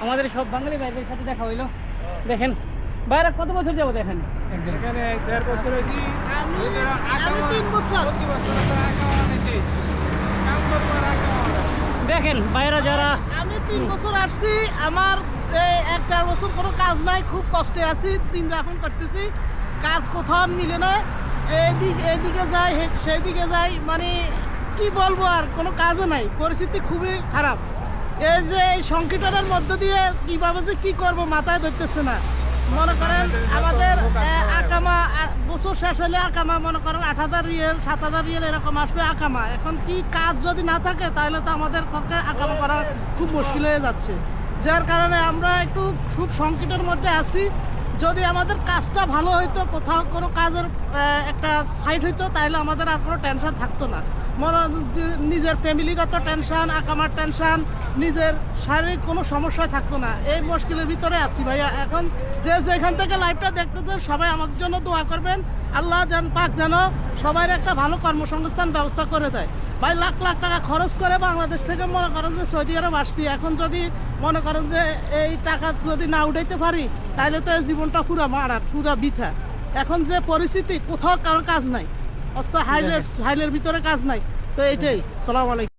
আমাদের সব বাঙালি ভাইদের সাথে দেখা হইলো। দেখেন ভাইরা কত বছর যাবো দেখেন এখানে 1.5 বছর হয়েছি। আমি 3 বছর। দেখেন ভাইরা যারা আমি 3 বছর আসছি, আমার 1.5 বছর কোনো কাজ নাই, খুব কষ্টে আছি, দিন যাপন করতেছি, কাজ কোথাও মিলে না, এদিকে যাই সেই দিকে যাই, মানে কি বলবো, আর কোনো কাজও নাই, পরিস্থিতি খুবই খারাপ। এই যে এই সংকটের মধ্য দিয়ে কিভাবে যে কি করব মাথায় ধরতেছে না। মনে করেন আমাদের আকামা বছর শেষ হলে আকামা মনে করেন 8,000 রিয়েল 7,000 রিয়েল এরকম আসবে আকামা। এখন কি কাজ যদি না থাকে তাহলে তো আমাদের পক্ষে আকামা করা খুব মুশকিল হয়ে যাচ্ছে, যার কারণে আমরা একটু খুব সংকটের মধ্যে আছি। যদি আমাদের কাজটা ভালো হইতো, কোথাও কোনো কাজের একটা সাইড হইতো, তাহলে আমাদের আর কোনো টেনশন থাকতো না। নিজের ফ্যামিলিগত টেনশন, আকামার টেনশন, নিজের শারীরিক কোনো সমস্যা থাকতো না। এই মুশকিলের ভিতরে আছি ভাইয়া। এখন যে যেখান থেকে লাইভটা দেখতেছেন সবাই আমাদের জন্য দোয়া করবেন। আল্লাহ পাক যেন সবার একটা ভালো কর্মসংস্থান ব্যবস্থা করে দেয়। ভাই লাখ লাখ টাকা খরচ করে বাংলাদেশ থেকে মনে করেন যে সৌদি আরব আসছি, এখন যদি মনে করেন যে এই টাকা যদি না উঠাইতে পারি তাহলে তো এই জীবনটা পুরা মারা, পুরা বৃথা। এখন যে পরিস্থিতি, কোথাও কারো কাজ নাই, অস্ত হাইলের ভিতরে কাজ নাই, তো এইটাই। সালাম আলাইকুম।